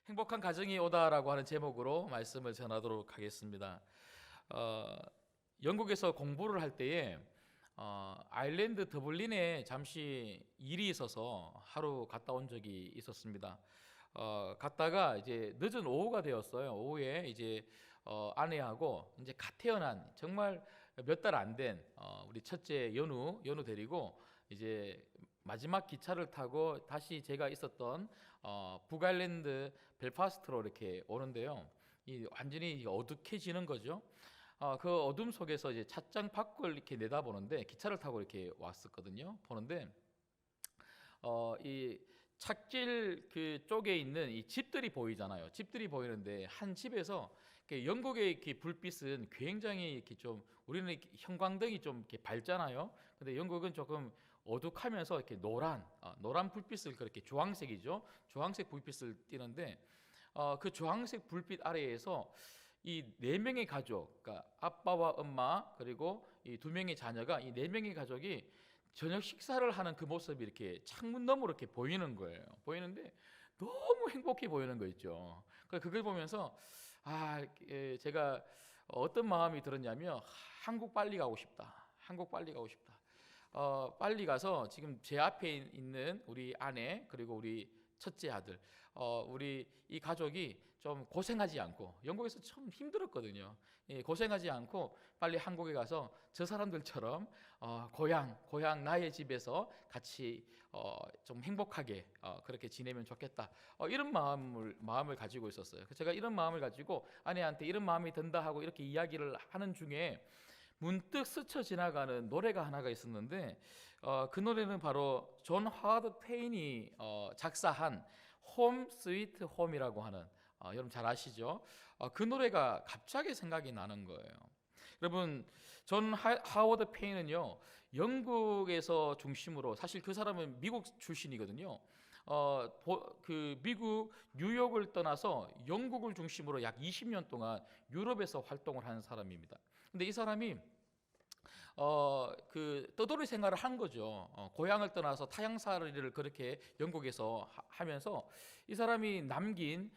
행복한 가정이 오다라고 하는 제목으로 말씀을 전하도록 하겠습니다. 어, 영국에서 공부를 할 때에 아일랜드 더블린에 잠시 일이 있어서 하루 갔다 온 적이 있었습니다. 갔다가 이제 늦은 오후가 되었어요. 오후에 이제 아내하고 이제 갓 태어난 정말 몇 달 안 된 우리 첫째 연우 데리고 이제 마지막 기차를 타고 다시 제가 있었던 북아일랜드 벨파스트로 이렇게 오는데요. 이 완전히 어둑해지는 거죠. 그 어둠 속에서 이제 찻장 밖을 이렇게 내다보는데 기차를 타고 이렇게 왔었거든요. 보는데 이 찻길 그 쪽에 있는 이 집들이 보이잖아요. 집들이 보이는데 한 집에서 영국의 이렇게 불빛은 굉장히 이렇게 좀 우리는 이렇게 형광등이 좀 이렇게 밝잖아요. 근데 영국은 조금 어둑하면서 이렇게 노란 불빛을 그렇게 주황색이죠. 주황색 불빛을 띠는데 그 주황색 불빛 아래에서 이 네 명의 가족, 그러니까 아빠와 엄마 그리고 이 두 명의 자녀가 이 네 명의 가족이 저녁 식사를 하는 그 모습이 이렇게 창문 너머로 이렇게 보이는 거예요. 보이는데 너무 행복해 보이는 거 있죠. 그걸 보면서 제가 어떤 마음이 들었냐면 한국 빨리 가고 싶다. 한국 빨리 가고 싶다. 빨리 가서 지금 제 앞에 있는 우리 아내 그리고 우리 첫째 아들, 우리 이 가족이 좀 고생하지 않고 영국에서 참 힘들었거든요. 고생하지 않고 빨리 한국에 가서 저 사람들처럼 고향 나의 집에서 같이 좀 행복하게 그렇게 지내면 좋겠다. 이런 마음을 가지고 있었어요. 그래서 제가 이런 마음을 가지고 아내한테 이런 마음이 든다 하고 이렇게 이야기를 하는 중에 문득 스쳐 지나가는 노래가 하나가 있었는데 그 노래는 바로 존 하워드 페인이 작사한 홈 스위트 홈이라고 하는 여러분 잘 아시죠? 그 노래가 갑자기 생각이 나는 거예요. 여러분 존 하워드 페인은요 영국에서 중심으로 사실 그 사람은 미국 출신이거든요. 그 미국 뉴욕을 떠나서 영국을 중심으로 약 20년 동안 유럽에서 활동을 하는 사람입니다. 근데 이 사람이 그 떠돌이 생활을 한 거죠. 고향을 떠나서 타향살이를 그렇게 영국에서 하면서 이 사람이 남긴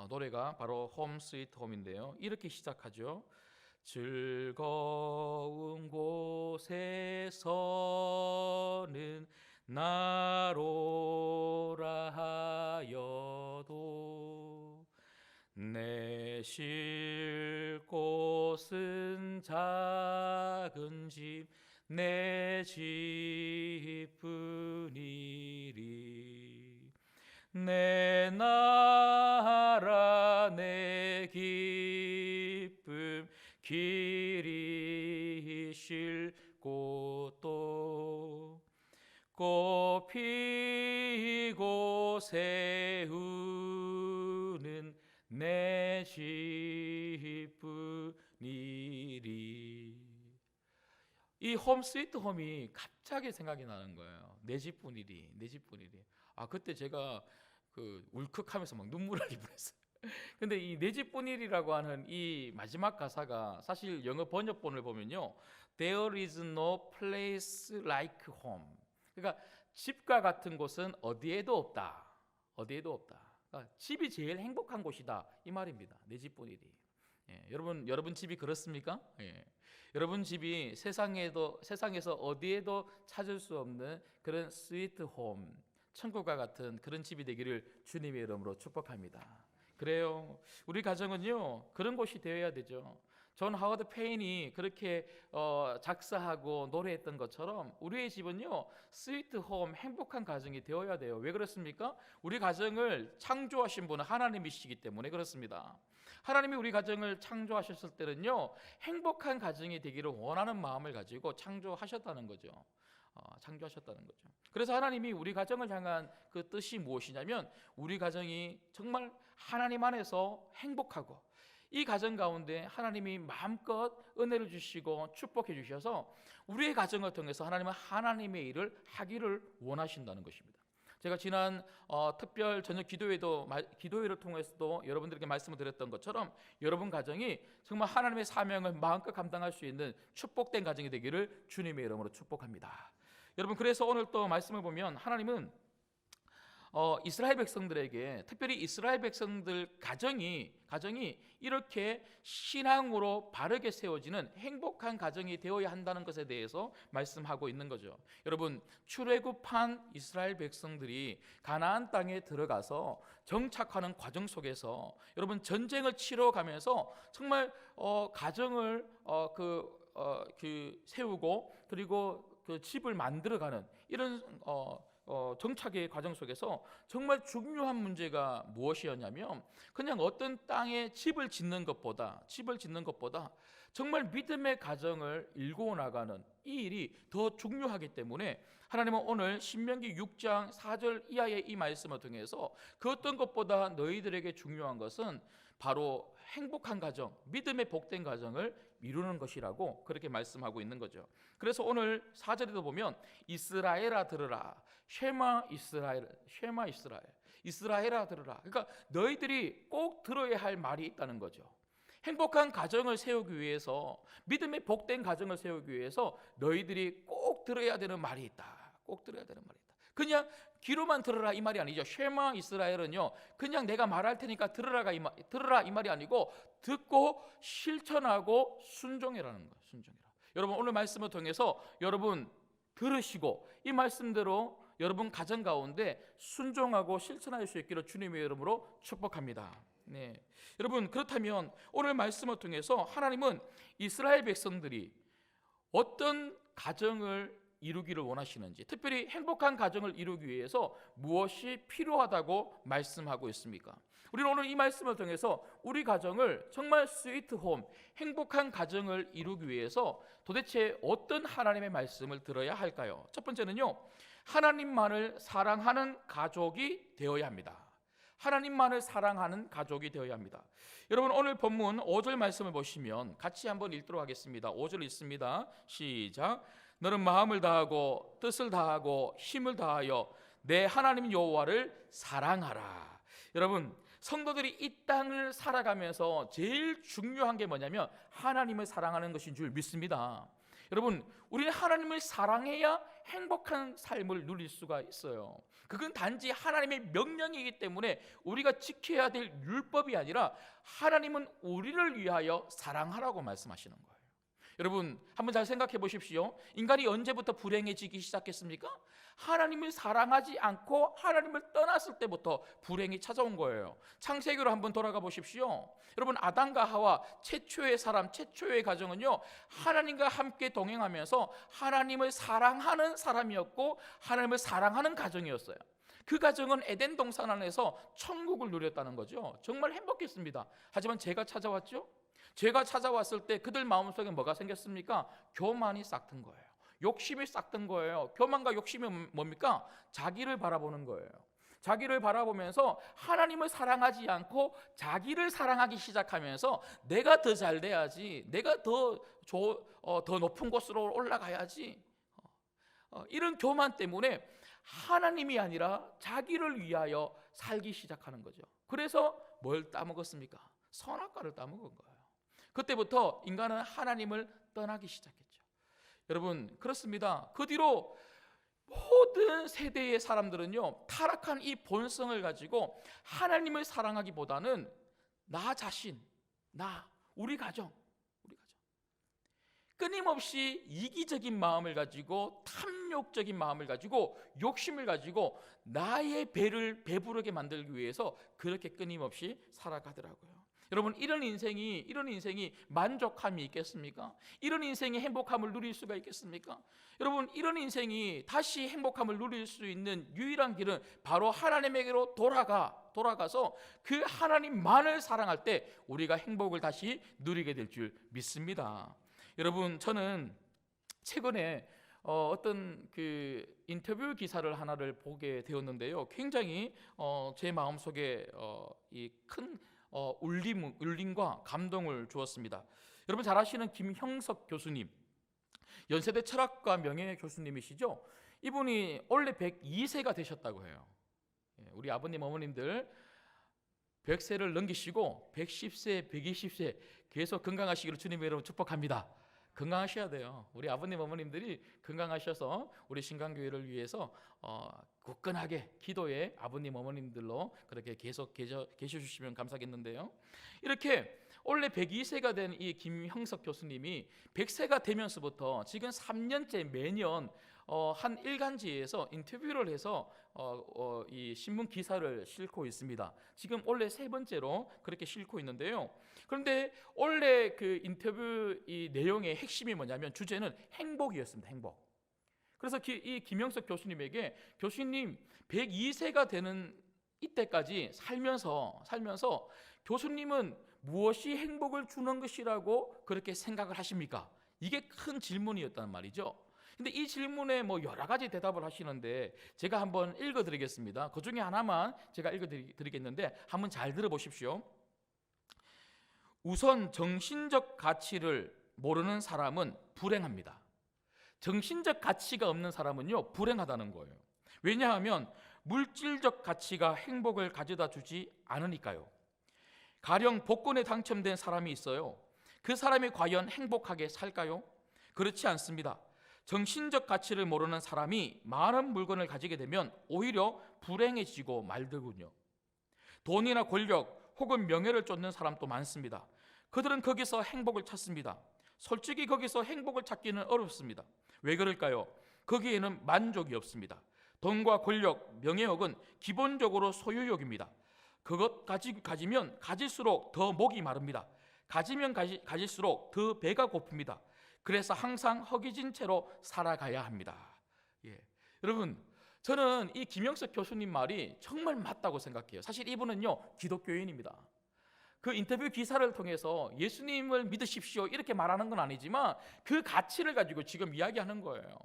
노래가 바로 홈 스위트 홈인데요. 이렇게 시작하죠. 즐거운 곳에서는 나로라 하여도 내 쉴 곳은 작은 집 내 집뿐이리 내 나라 내 기쁨 길이 쉴 곳도 꽃 피고 새우는 내 집뿐이리. 이 홈 스위트 홈이 갑자기 생각이 나는 거예요. 내 집뿐이리, 내 집뿐이리. 그때 제가 울컥하면서 막 눈물을 흘렸어요. 근데 이 내 집뿐이리라고 하는 이 마지막 가사가 사실 영어 번역본을 보면요, There is no place like home. 그러니까 집과 같은 곳은 어디에도 없다. 어디에도 없다. 그러니까 집이 제일 행복한 곳이다 이 말입니다. 내 집뿐이리. 여러분 집이 그렇습니까? 여러분 집이 세상에서 어디에도 찾을 수 없는 그런 스위트 홈, 천국과 같은 그런 집이 되기를 주님의 이름으로 축복합니다. 그래요. 우리 가정은요 그런 곳이 되어야 되죠. 존 하워드 페인이 그렇게 작사하고 노래했던 것처럼 우리의 집은요 스위트 홈, 행복한 가정이 되어야 돼요. 왜 그렇습니까? 우리 가정을 창조하신 분은 하나님이시기 때문에 그렇습니다. 하나님이 우리 가정을 창조하셨을 때는요 행복한 가정이 되기를 원하는 마음을 가지고 창조하셨다는 거죠. 창조하셨다는 거죠. 그래서 하나님이 우리 가정을 향한 그 뜻이 무엇이냐면 우리 가정이 정말 하나님 안에서 행복하고 이 가정 가운데 하나님이 마음껏 은혜를 주시고 축복해 주셔서 우리의 가정을 통해서 하나님은 하나님의 일을 하기를 원하신다는 것입니다. 제가 지난 특별 저녁 기도회를 통해서도 여러분들에게 말씀을 드렸던 것처럼 여러분 가정이 정말 하나님의 사명을 마음껏 감당할 수 있는 축복된 가정이 되기를 주님의 이름으로 축복합니다. 여러분 그래서 오늘 또 말씀을 보면 하나님은 이스라엘 백성들에게, 특별히 이스라엘 백성들 가정이 이렇게 신앙으로 바르게 세워지는 행복한 가정이 되어야 한다는 것에 대해서 말씀하고 있는 거죠. 여러분, 출애굽한 이스라엘 백성들이 가나안 땅에 들어가서 정착하는 과정 속에서 여러분 전쟁을 치러가면서 정말 가정을 세우고 그리고 그 집을 만들어가는 이런 정착의 과정 속에서 정말 중요한 문제가 무엇이었냐면, 그냥 어떤 땅에 집을 짓는 것보다 정말 믿음의 가정을 일구어 나가는 이 일이 더 중요하기 때문에 하나님은 오늘 신명기 6장 4절 이하의 이 말씀을 통해서 그 어떤 것보다 너희들에게 중요한 것은 바로 행복한 가정, 믿음의 복된 가정을 이루는 것이라고 그렇게 말씀하고 있는 거죠. 그래서 오늘 4절에도 보면 이스라엘아 들으라, 쉐마 이스라엘, 쉐마 이스라엘, 이스라엘아 들으라. 그러니까 너희들이 꼭 들어야 할 말이 있다는 거죠. 행복한 가정을 세우기 위해서, 믿음의 복된 가정을 세우기 위해서 너희들이 꼭 들어야 되는 말이 있다. 꼭 들어야 되는 말이 있다. 그냥 귀로만 들으라 이 말이 아니죠. 쉐마 이스라엘은요, 그냥 내가 말할 테니까 들으라 이 말이 아니고 듣고 실천하고 순종해라는 거예요. 순종해라. 여러분, 오늘 말씀을 통해서 여러분 들으시고 이 말씀대로 여러분 가정 가운데 순종하고 실천할 수 있기를 주님의 이름으로 축복합니다. 네. 여러분, 그렇다면 오늘 말씀을 통해서 하나님은 이스라엘 백성들이 어떤 가정을 이루기를 원하시는지, 특별히 행복한 가정을 이루기 위해서 무엇이 필요하다고 말씀하고 있습니까? 우리는 오늘 이 말씀을 통해서 우리 가정을 정말 스위트홈, 행복한 가정을 이루기 위해서 도대체 어떤 하나님의 말씀을 들어야 할까요? 첫 번째는요, 하나님만을 사랑하는 가족이 되어야 합니다. 하나님만을 사랑하는 가족이 되어야 합니다. 여러분, 오늘 본문 5절 말씀을 보시면 같이 한번 읽도록 하겠습니다. 5절 읽습니다. 시작. 너는 마음을 다하고 뜻을 다하고 힘을 다하여 내 하나님 여호와를 사랑하라. 여러분, 성도들이 이 땅을 살아가면서 제일 중요한 게 뭐냐면 하나님을 사랑하는 것인 줄 믿습니다. 여러분, 우리는 하나님을 사랑해야 행복한 삶을 누릴 수가 있어요. 그건 단지 하나님의 명령이기 때문에 우리가 지켜야 될 율법이 아니라 하나님은 우리를 위하여 사랑하라고 말씀하시는 거예요. 여러분, 한번 잘 생각해 보십시오. 인간이 언제부터 불행해지기 시작했습니까? 하나님을 사랑하지 않고 하나님을 떠났을 때부터 불행이 찾아온 거예요. 창세기로 한번 돌아가 보십시오. 여러분, 아담과 하와 최초의 사람, 최초의 가정은요, 하나님과 함께 동행하면서 하나님을 사랑하는 사람이었고 하나님을 사랑하는 가정이었어요. 그 가정은 에덴 동산 안에서 천국을 누렸다는 거죠. 정말 행복했습니다. 하지만 죄가 찾아왔죠. 죄가 찾아왔을 때 그들 마음속에 뭐가 생겼습니까? 교만이 싹튼 거예요. 욕심이 싹튼 거예요. 교만과 욕심이 뭡니까? 자기를 바라보는 거예요. 자기를 바라보면서 하나님을 사랑하지 않고 자기를 사랑하기 시작하면서 내가 더 잘 돼야지, 내가 더 높은 곳으로 올라가야지, 이런 교만 때문에 하나님이 아니라 자기를 위하여 살기 시작하는 거죠. 그래서 뭘 따먹었습니까? 선악과를 따먹은 거예요. 그때부터 인간은 하나님을 떠나기 시작했죠. 여러분, 그렇습니다. 그 뒤로 모든 세대의 사람들은요, 타락한 이 본성을 가지고 하나님을 사랑하기보다는 나 자신, 우리 가정, 끊임없이 이기적인 마음을 가지고, 탐욕적인 마음을 가지고, 욕심을 가지고 나의 배를 배부르게 만들기 위해서 그렇게 끊임없이 살아가더라고요. 여러분, 이런 인생이 만족함이 있겠습니까? 이런 인생이 행복함을 누릴 수가 있겠습니까? 여러분, 이런 인생이 다시 행복함을 누릴 수 있는 유일한 길은 바로 하나님에게로 돌아가서 그 하나님만을 사랑할 때 우리가 행복을 다시 누리게 될 줄 믿습니다. 여러분, 저는 최근에 어떤 그 인터뷰 기사를 하나를 보게 되었는데요, 굉장히 제 마음속에 이 큰 울림과 감동을 주었습니다. 여러분 잘 아시는 김형석 교수님, 연세대 철학과 명예 교수님이시죠. 이분이 원래 102세가 되셨다고 해요. 우리 아버님 어머님들 100세를 넘기시고 110세, 120세 계속 건강하시기를 주님의 이름으로 축복합니다. 건강하셔야 돼요. 우리 아버님 어머님들이 건강하셔서 우리 신강교회를 위해서 굳건하게 기도에 아버님 어머님들로 그렇게 계속 계셔 주시면 감사하겠는데요. 이렇게 원래 102세가 된 이 김형석 교수님이 100세가 되면서부터 지금 3년째 매년 한 일간지에서 인터뷰를 해서 이 신문 기사를 싣고 있습니다. 지금 원래 3번째로 그렇게 싣고 있는데요. 그런데 원래 그 인터뷰 이 내용의 핵심이 뭐냐면 주제는 행복이었습니다. 행복. 그래서 이 김형석 교수님에게 교수님 102세가 되는 이때까지 살면서 교수님은 무엇이 행복을 주는 것이라고 그렇게 생각을 하십니까? 이게 큰 질문이었단 말이죠. 근데 이 질문에 뭐 여러 가지 대답을 하시는데 제가 한번 읽어드리겠습니다. 그 중에 하나만 제가 읽어드리겠는데 한번 잘 들어보십시오. 우선 정신적 가치를 모르는 사람은 불행합니다. 정신적 가치가 없는 사람은요 불행하다는 거예요. 왜냐하면 물질적 가치가 행복을 가져다 주지 않으니까요. 가령 복권에 당첨된 사람이 있어요. 그 사람이 과연 행복하게 살까요? 그렇지 않습니다. 정신적 가치를 모르는 사람이 많은 물건을 가지게 되면 오히려 불행해지고 말더군요. 돈이나 권력 혹은 명예를 쫓는 사람도 많습니다. 그들은 거기서 행복을 찾습니다. 솔직히 거기서 행복을 찾기는 어렵습니다. 왜 그럴까요? 거기에는 만족이 없습니다. 돈과 권력, 명예욕은 기본적으로 소유욕입니다. 그것 가지면 가질수록 더 목이 마릅니다. 가지면 가질수록 더 배가 고픕니다. 그래서 항상 허기진 채로 살아가야 합니다. 여러분, 저는 이 김영석 교수님 말이 정말 맞다고 생각해요. 사실 이분은요 기독교인입니다. 그 인터뷰 기사를 통해서 예수님을 믿으십시오 이렇게 말하는 건 아니지만 그 가치를 가지고 지금 이야기하는 거예요.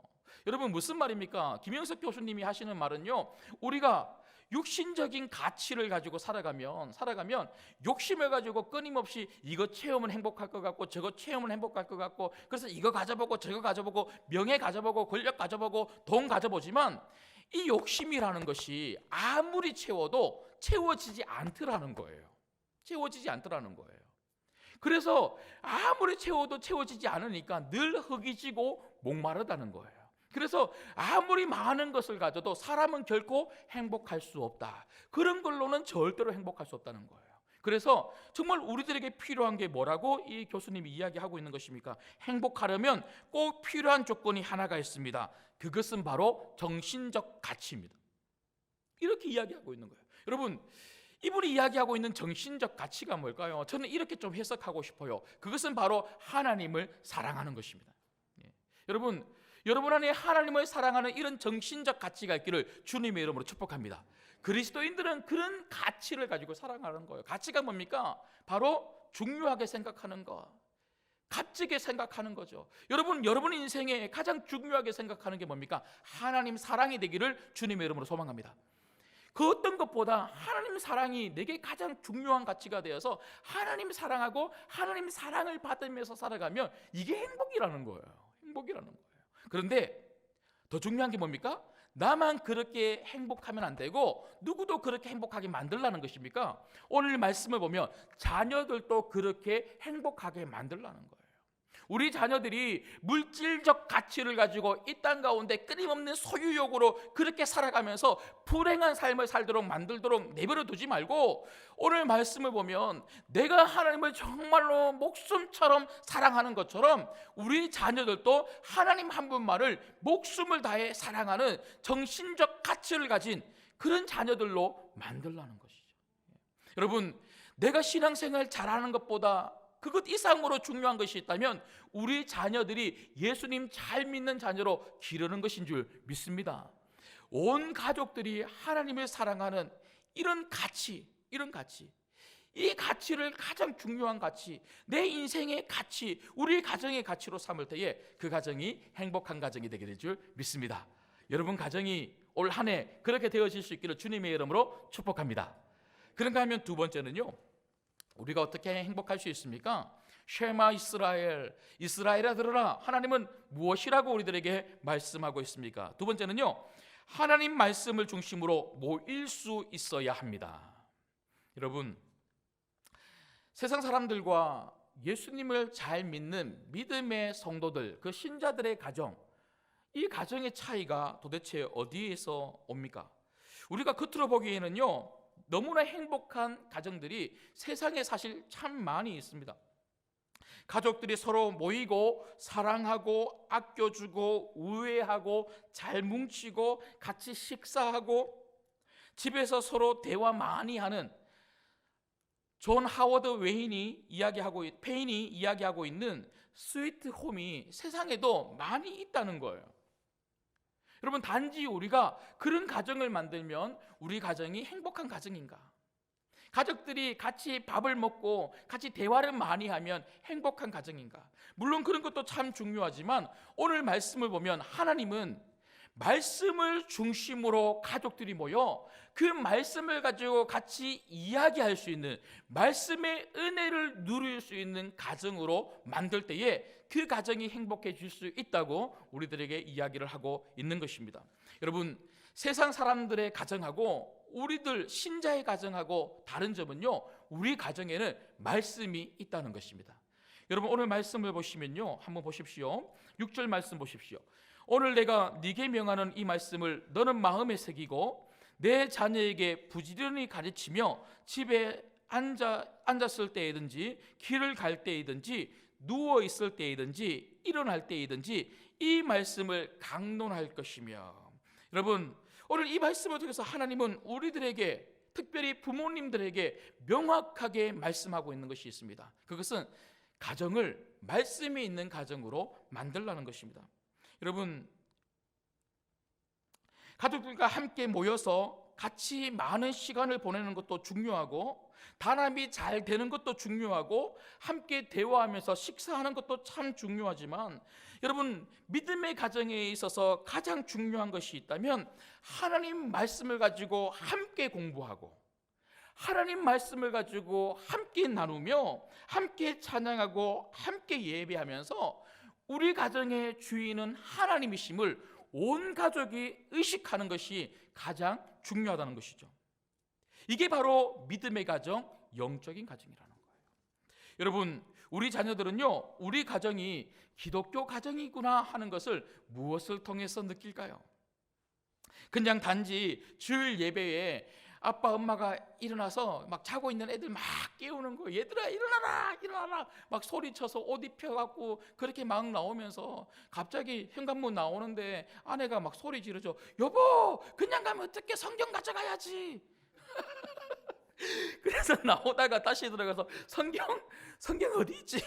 여러분 무슨 말입니까? 김영석 교수님이 하시는 말은요, 우리가 육신적인 가치를 가지고 살아가면 욕심을 가지고 끊임없이 이거 채우면 행복할 것 같고 저거 채우면 행복할 것 같고 그래서 이거 가져보고 저거 가져보고 명예 가져보고 권력 가져보고 돈 가져보지만 이 욕심이라는 것이 아무리 채워도 채워지지 않더라는 거예요. 채워지지 않더라는 거예요. 그래서 아무리 채워도 채워지지 않으니까 늘 허기지고 목마르다는 거예요. 그래서 아무리 많은 것을 가져도 사람은 결코 행복할 수 없다. 그런 걸로는 절대로 행복할 수 없다는 거예요. 그래서 정말 우리들에게 필요한 게 뭐라고 이 교수님이 이야기하고 있는 것입니까? 행복하려면 꼭 필요한 조건이 하나가 있습니다. 그것은 바로 정신적 가치입니다. 이렇게 이야기하고 있는 거예요. 여러분, 이분이 이야기하고 있는 정신적 가치가 뭘까요? 저는 이렇게 좀 해석하고 싶어요. 그것은 바로 하나님을 사랑하는 것입니다. 여러분 안에 하나님을 사랑하는 이런 정신적 가치가 있기를 주님의 이름으로 축복합니다. 그리스도인들은 그런 가치를 가지고 살아가는 거예요. 가치가 뭡니까? 바로 중요하게 생각하는 것, 값지게 생각하는 거죠. 여러분 인생에 가장 중요하게 생각하는 게 뭡니까? 하나님 사랑이 되기를 주님의 이름으로 소망합니다. 그 어떤 것보다 하나님 사랑이 내게 가장 중요한 가치가 되어서 하나님 사랑하고 하나님 사랑을 받으면서 살아가면 이게 행복이라는 거예요. 행복이라는 거예요. 그런데 더 중요한 게 뭡니까? 나만 그렇게 행복하면 안 되고 누구도 그렇게 행복하게 만들라는 것입니까? 오늘 말씀을 보면 자녀들도 그렇게 행복하게 만들라는 거예요. 우리 자녀들이 물질적 가치를 가지고 이 땅 가운데 끊임없는 소유욕으로 그렇게 살아가면서 불행한 삶을 살도록 만들도록 내버려 두지 말고 오늘 말씀을 보면 내가 하나님을 정말로 목숨처럼 사랑하는 것처럼 우리 자녀들도 하나님 한 분만을 목숨을 다해 사랑하는 정신적 가치를 가진 그런 자녀들로 만들라는 것이죠. 여러분, 내가 신앙생활 잘하는 것보다 그것 이상으로 중요한 것이 있다면 우리 자녀들이 예수님 잘 믿는 자녀로 기르는 것인 줄 믿습니다. 온 가족들이 하나님을 사랑하는 이런 가치, 이 가치를 가장 중요한 가치, 내 인생의 가치, 우리 가정의 가치로 삼을 때에 그 가정이 행복한 가정이 되게 될 줄 믿습니다. 여러분 가정이 올 한 해 그렇게 되어질 수 있기를 주님의 이름으로 축복합니다. 그런가 하면 두 번째는요, 우리가 어떻게 행복할 수 있습니까? 쉐마 이스라엘, 이스라엘아 들으라. 하나님은 무엇이라고 우리들에게 말씀하고 있습니까? 두 번째는요, 하나님 말씀을 중심으로 모일 수 있어야 합니다. 여러분, 세상 사람들과 예수님을 잘 믿는 믿음의 성도들, 그 신자들의 가정, 이 가정의 차이가 도대체 어디에서 옵니까? 우리가 겉으로 보기에는요, 너무나 행복한 가정들이 세상에 사실 참 많이 있습니다. 가족들이 서로 모이고 사랑하고 아껴주고 우애하고 잘 뭉치고 같이 식사하고 집에서 서로 대화 많이 하는, 존 하워드 페인이 이야기하고 있는 스위트 홈이 세상에도 많이 있다는 거예요. 여러분, 단지 우리가 그런 가정을 만들면 우리 가정이 행복한 가정인가? 가족들이 같이 밥을 먹고 같이 대화를 많이 하면 행복한 가정인가? 물론 그런 것도 참 중요하지만 오늘 말씀을 보면 하나님은 말씀을 중심으로 가족들이 모여 그 말씀을 가지고 같이 이야기할 수 있는, 말씀의 은혜를 누릴 수 있는 가정으로 만들 때에 그 가정이 행복해질 수 있다고 우리들에게 이야기를 하고 있는 것입니다. 여러분, 세상 사람들의 가정하고 우리들 신자의 가정하고 다른 점은요, 우리 가정에는 말씀이 있다는 것입니다. 여러분, 오늘 말씀을 보시면요, 한번 보십시오. 6절 말씀 보십시오. 오늘 내가 네게 명하는 이 말씀을 너는 마음에 새기고 내 자녀에게 부지런히 가르치며 집에 앉았을 때이든지 길을 갈 때이든지 누워 있을 때이든지 일어날 때이든지 이 말씀을 강론할 것이며. 여러분, 오늘 이 말씀을 통해서 하나님은 우리들에게, 특별히 부모님들에게 명확하게 말씀하고 있는 것이 있습니다. 그것은 가정을 말씀이 있는 가정으로 만들라는 것입니다. 여러분, 가족들과 함께 모여서 같이 많은 시간을 보내는 것도 중요하고 단합이 잘 되는 것도 중요하고 함께 대화하면서 식사하는 것도 참 중요하지만, 여러분, 믿음의 가정에 있어서 가장 중요한 것이 있다면 하나님 말씀을 가지고 함께 공부하고 하나님 말씀을 가지고 함께 나누며 함께 찬양하고 함께 예배하면서 우리 가정의 주인은 하나님이심을 온 가족이 의식하는 것이 가장 중요하다는 것이죠. 이게 바로 믿음의 가정, 영적인 가정이라는 거예요. 여러분, 우리 자녀들은요, 우리 가정이 기독교 가정이구나 하는 것을 무엇을 통해서 느낄까요? 그냥 단지 주일 예배에 아빠 엄마가 일어나서 막 자고 있는 애들 막 깨우는 거예요. 얘들아 일어나라 일어나라 막 소리쳐서 옷 입혀갖고 그렇게 막 나오면서 갑자기 현관문 나오는데 아내가 막 소리 지르죠. 여보, 그냥 가면 어떡해, 성경 가져가야지. 그래서 나오다가 다시 들어가서 성경 어디 있지?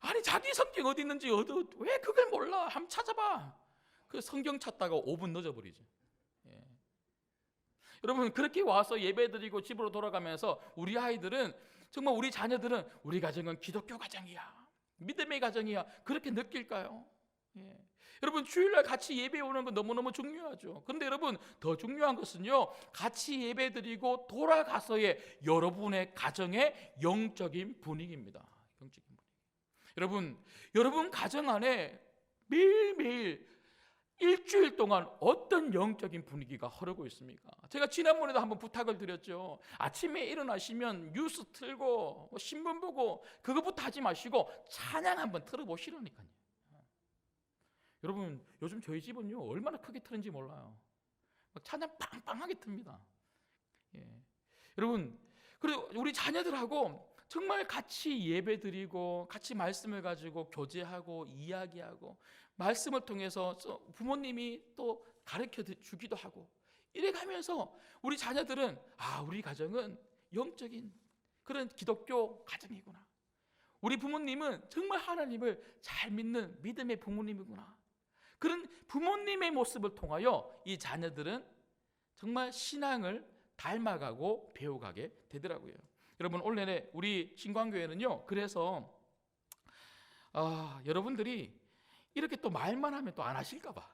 아니, 자기 성경 어디 있는지 왜 그걸 몰라? 한번 찾아봐. 그 성경 찾다가 5분 늦어버리죠. 여러분, 그렇게 와서 예배드리고 집으로 돌아가면서 우리 아이들은, 정말 우리 자녀들은 우리 가정은 기독교 가정이야, 믿음의 가정이야, 그렇게 느낄까요? 여러분, 주일날 같이 예배 오는 건 너무너무 중요하죠. 그런데 여러분, 더 중요한 것은요, 같이 예배드리고 돌아가서의 여러분의 가정의 영적인 분위기입니다. 영적인 분위기. 여러분 가정 안에 매일매일 일주일 동안 어떤 영적인 분위기가 흐르고 있습니까? 제가 지난번에도 한번 부탁을 드렸죠. 아침에 일어나시면 뉴스 틀고 신문 보고 그것부터 하지 마시고 찬양 한번 틀어보시라니까요. 여러분, 요즘 저희 집은요, 얼마나 크게 틀는지 몰라요. 막 찬양 빵빵하게 틉니다. 여러분, 그리고 우리 자녀들하고 정말 같이 예배드리고 같이 말씀을 가지고 교제하고 이야기하고 말씀을 통해서 부모님이 또 가르쳐 주기도 하고 이래 가면서 우리 자녀들은, 우리 가정은 영적인 그런 기독교 가정이구나, 우리 부모님은 정말 하나님을 잘 믿는 믿음의 부모님이구나, 그런 부모님의 모습을 통하여 이 자녀들은 정말 신앙을 닮아가고 배워가게 되더라고요. 여러분, 올해 우리 신광교회는요, 그래서 여러분들이 이렇게 또 말만 하면 또 안 하실까 봐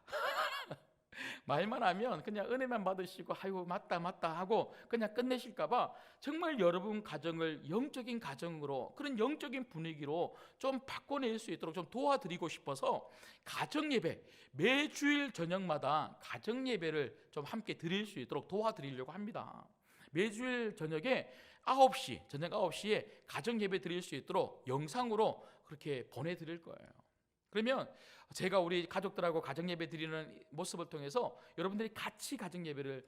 말만 하면 그냥 은혜만 받으시고 아이고 맞다 하고 그냥 끝내실까 봐 정말 여러분 가정을 영적인 가정으로, 그런 영적인 분위기로 좀 바꿔낼 수 있도록 좀 도와드리고 싶어서 가정 예배, 매주일 저녁마다 가정 예배를 좀 함께 드릴 수 있도록 도와드리려고 합니다. 매주일 저녁에 9시, 저녁 9시에 가정 예배 드릴 수 있도록 영상으로 그렇게 보내드릴 거예요. 그러면 제가 우리 가족들하고 가정 예배 드리는 모습을 통해서 여러분들이 같이 가정 예배를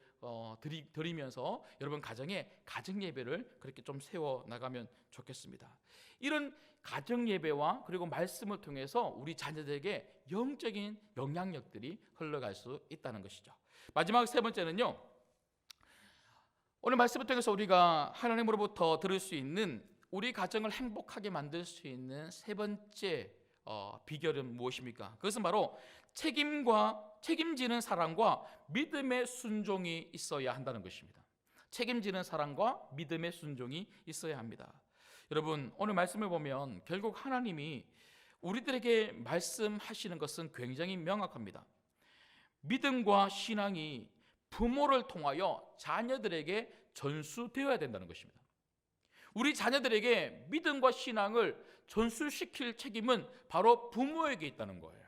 드리면서 여러분 가정에 가정 예배를 그렇게 좀 세워 나가면 좋겠습니다. 이런 가정 예배와 그리고 말씀을 통해서 우리 자녀들에게 영적인 영향력들이 흘러갈 수 있다는 것이죠. 마지막 세 번째는요, 오늘 말씀을 통해서 우리가 하나님으로부터 들을 수 있는 우리 가정을 행복하게 만들 수 있는 세 번째 비결은 무엇입니까? 그것은 바로 책임지는 사랑과 믿음의 순종이 있어야 한다는 것입니다. 책임지는 사랑과 믿음의 순종이 있어야 합니다. 여러분, 오늘 말씀을 보면 결국 하나님이 우리들에게 말씀하시는 것은 굉장히 명확합니다. 믿음과 신앙이 부모를 통하여 자녀들에게 전수되어야 된다는 것입니다. 우리 자녀들에게 믿음과 신앙을 전수시킬 책임은 바로 부모에게 있다는 거예요.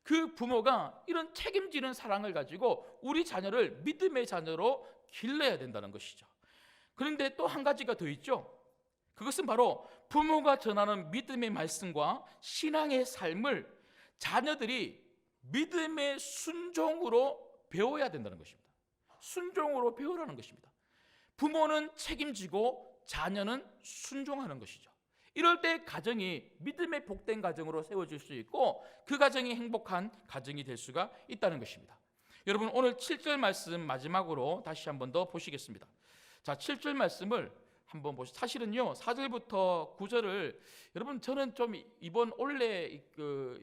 그 부모가 이런 책임지는 사랑을 가지고 우리 자녀를 믿음의 자녀로 길러야 된다는 것이죠. 그런데 또 한 가지가 더 있죠. 그것은 바로 부모가 전하는 믿음의 말씀과 신앙의 삶을 자녀들이 믿음의 순종으로 배워야 된다는 것입니다. 순종으로 배우라는 것입니다. 부모는 책임지고 자녀는 순종하는 것이죠. 이럴 때 가정이 믿음의 복된 가정으로 세워질 수 있고 그 가정이 행복한 가정이 될 수가 있다는 것입니다. 여러분, 오늘 7절 말씀 마지막으로 다시 한 번 더 보시겠습니다. 자, 7절 말씀을 한번 보시죠. 사실은요, 4절부터 9절을 여러분 저는 좀 이번 올해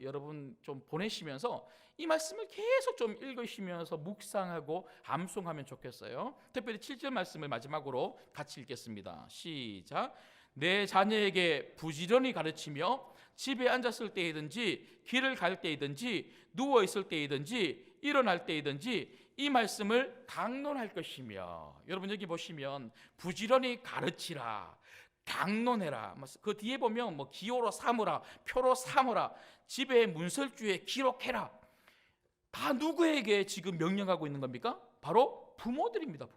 여러분 좀 보내시면서 이 말씀을 계속 좀 읽으시면서 묵상하고 암송하면 좋겠어요. 특별히 7절 말씀을 마지막으로 같이 읽겠습니다. 시작. 내 자녀에게 부지런히 가르치며 집에 앉았을 때이든지 길을 갈 때이든지 누워 있을 때이든지 일어날 때이든지 이 말씀을 강론할 것이며, 여러분 여기 보시면 부지런히 가르치라, 강론해라, 그 뒤에 보면 뭐 기호로 삼으라, 표로 삼으라, 집에 문설주에 기록해라. 다 누구에게 지금 명령하고 있는 겁니까? 바로 부모들입니다.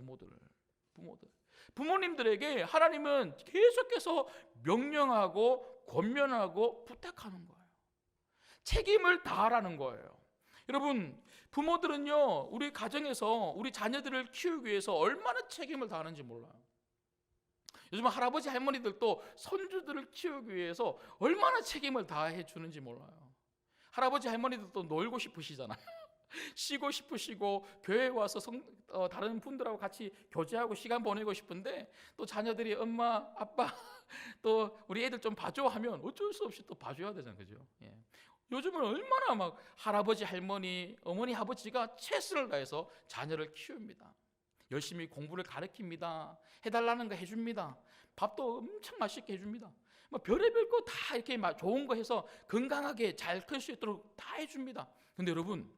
부모님들에게 하나님은 계속해서 명령하고 권면하고 부탁하는 거예요. 책임을 다하라는 거예요. 여러분, 부모들은요, 우리 가정에서 우리 자녀들을 키우기 위해서 얼마나 책임을 다하는지 몰라요. 요즘 할아버지 할머니들도 손주들을 키우기 위해서 얼마나 책임을 다해 주는지 몰라요. 할아버지 할머니들도 놀고 싶으시잖아요. 쉬고 싶으시고 교회에 와서 다른 분들하고 같이 교제하고 시간 보내고 싶은데 또 자녀들이 엄마, 아빠, 또 우리 애들 좀 봐줘 하면 어쩔 수 없이 또 봐줘야 되잖아요. 그죠? 예. 요즘은 얼마나 막 할아버지, 할머니, 어머니, 아버지가 최선을 다해서 자녀를 키웁니다. 열심히 공부를 가르칩니다. 해달라는 거 해줍니다. 밥도 엄청 맛있게 해줍니다. 뭐 별의별 거 다 이렇게 좋은 거 해서 건강하게 잘 클 수 있도록 다 해줍니다. 근데 여러분,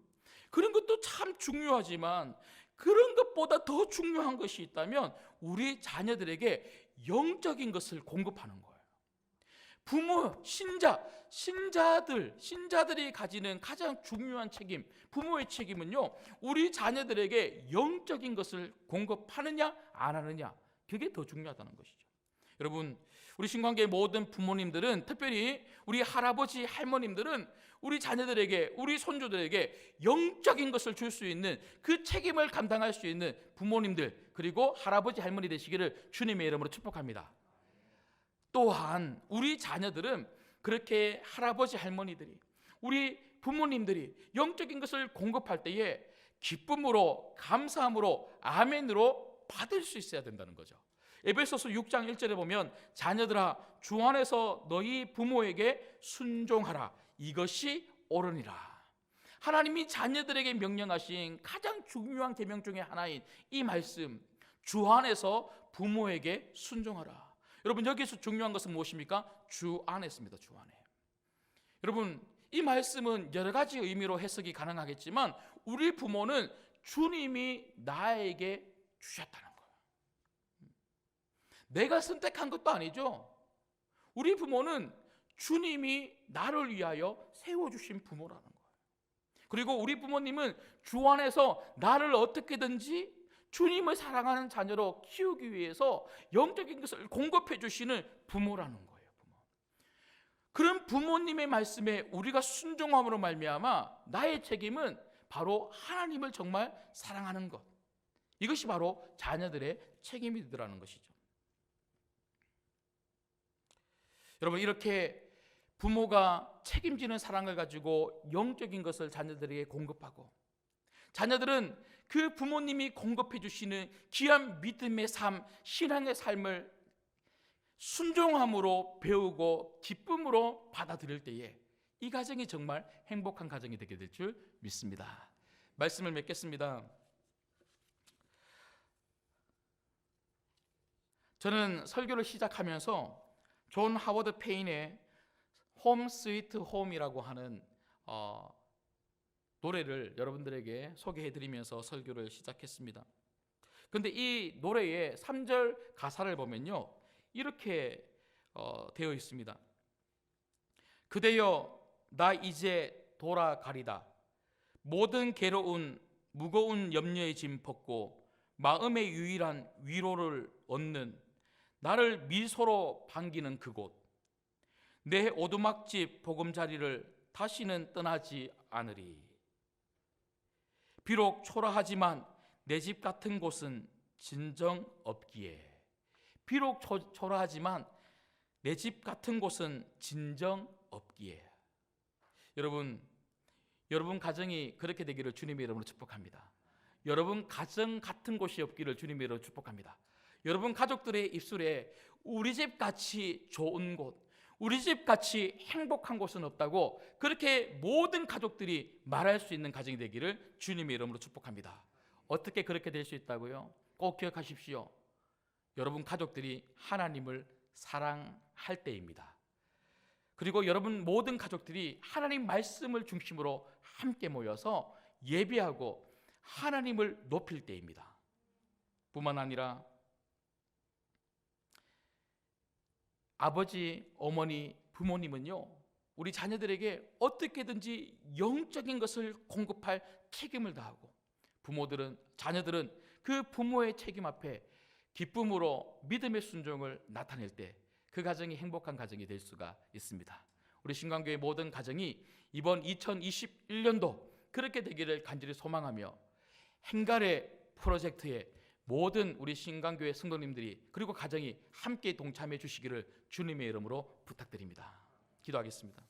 그런 것도 참 중요하지만 그런 것보다 더 중요한 것이 있다면 우리 자녀들에게 영적인 것을 공급하는 거예요. 부모, 신자들이 가지는 가장 중요한 책임, 부모의 책임은요, 우리 자녀들에게 영적인 것을 공급하느냐 안 하느냐, 그게 더 중요하다는 것이죠. 여러분, 우리 신관계 모든 부모님들은, 특별히 우리 할아버지 할머님들은 우리 자녀들에게, 우리 손주들에게 영적인 것을 줄 수 있는 그 책임을 감당할 수 있는 부모님들, 그리고 할아버지 할머니 되시기를 주님의 이름으로 축복합니다. 또한 우리 자녀들은 그렇게 할아버지 할머니들이, 우리 부모님들이 영적인 것을 공급할 때에 기쁨으로, 감사함으로, 아멘으로 받을 수 있어야 된다는 거죠. 에베소서 6장 1절에 보면 자녀들아 주 안에서 너희 부모에게 순종하라, 이것이 옳으니라. 하나님이 자녀들에게 명령하신 가장 중요한 계명 중에 하나인 이 말씀, 주 안에서 부모에게 순종하라. 여러분, 여기서 중요한 것은 무엇입니까? 주 안에 있습니다. 주 안에. 여러분, 이 말씀은 여러 가지 의미로 해석이 가능하겠지만 우리 부모는 주님이 나에게 주셨다는 거예요. 내가 선택한 것도 아니죠. 우리 부모는 주님이 나를 위하여 세워주신 부모라는 거예요. 그리고 우리 부모님은 주 안에서 나를 어떻게든지 주님을 사랑하는 자녀로 키우기 위해서 영적인 것을 공급해 주시는 부모라는 거예요. 그런 부모님의 말씀에 우리가 순종함으로 말미암아 나의 책임은 바로 하나님을 정말 사랑하는 것, 이것이 바로 자녀들의 책임이 되더라는 것이죠. 여러분, 이렇게 부모가 책임지는 사랑을 가지고 영적인 것을 자녀들에게 공급하고, 자녀들은 그 부모님이 공급해 주시는 귀한 믿음의 삶, 신앙의 삶을 순종함으로 배우고 기쁨으로 받아들일 때에 이 가정이 정말 행복한 가정이 되게 될 줄 믿습니다. 말씀을 맺겠습니다. 저는 설교를 시작하면서 존 하워드 페인의 홈 스위트 홈이라고 하는 노래를 여러분들에게 소개해드리면서 설교를 시작했습니다. 그런데 이 노래의 3절 가사를 보면요, 이렇게 되어 있습니다. 그대여 나 이제 돌아가리다. 모든 괴로운 무거운 염려의 짐 벗고 마음의 유일한 위로를 얻는 나를 미소로 반기는 그곳, 내 오두막집 보금자리를 다시는 떠나지 않으리. 비록 초라하지만 내 집 같은 곳은 진정 없기에. 비록 초라하지만 내 집 같은 곳은 진정 없기에. 여러분 가정이 그렇게 되기를 주님의 이름으로 축복합니다. 여러분 가정 같은 곳이 없기를 주님의 이름으로 축복합니다. 여러분 가족들의 입술에 우리 집 같이 좋은 곳, 우리 집 같이 행복한 곳은 없다고 그렇게 모든 가족들이 말할 수 있는 가정이 되기를 주님의 이름으로 축복합니다. 어떻게 그렇게 될 수 있다고요? 꼭 기억하십시오. 여러분 가족들이 하나님을 사랑할 때입니다. 그리고 여러분 모든 가족들이 하나님 말씀을 중심으로 함께 모여서 예배하고 하나님을 높일 때입니다. 뿐만 아니라 아버지, 어머니, 부모님은요, 우리 자녀들에게 어떻게든지 영적인 것을 공급할 책임을 다하고, 자녀들은 그 부모의 책임 앞에 기쁨으로 믿음의 순종을 나타낼 때 그 가정이 행복한 가정이 될 수가 있습니다. 우리 신광교회 모든 가정이 이번 2021년도 그렇게 되기를 간절히 소망하며, 행갈의 프로젝트에 모든 우리 신광교회 성도님들이 그리고 가정이 함께 동참해 주시기를 주님의 이름으로 부탁드립니다. 기도하겠습니다.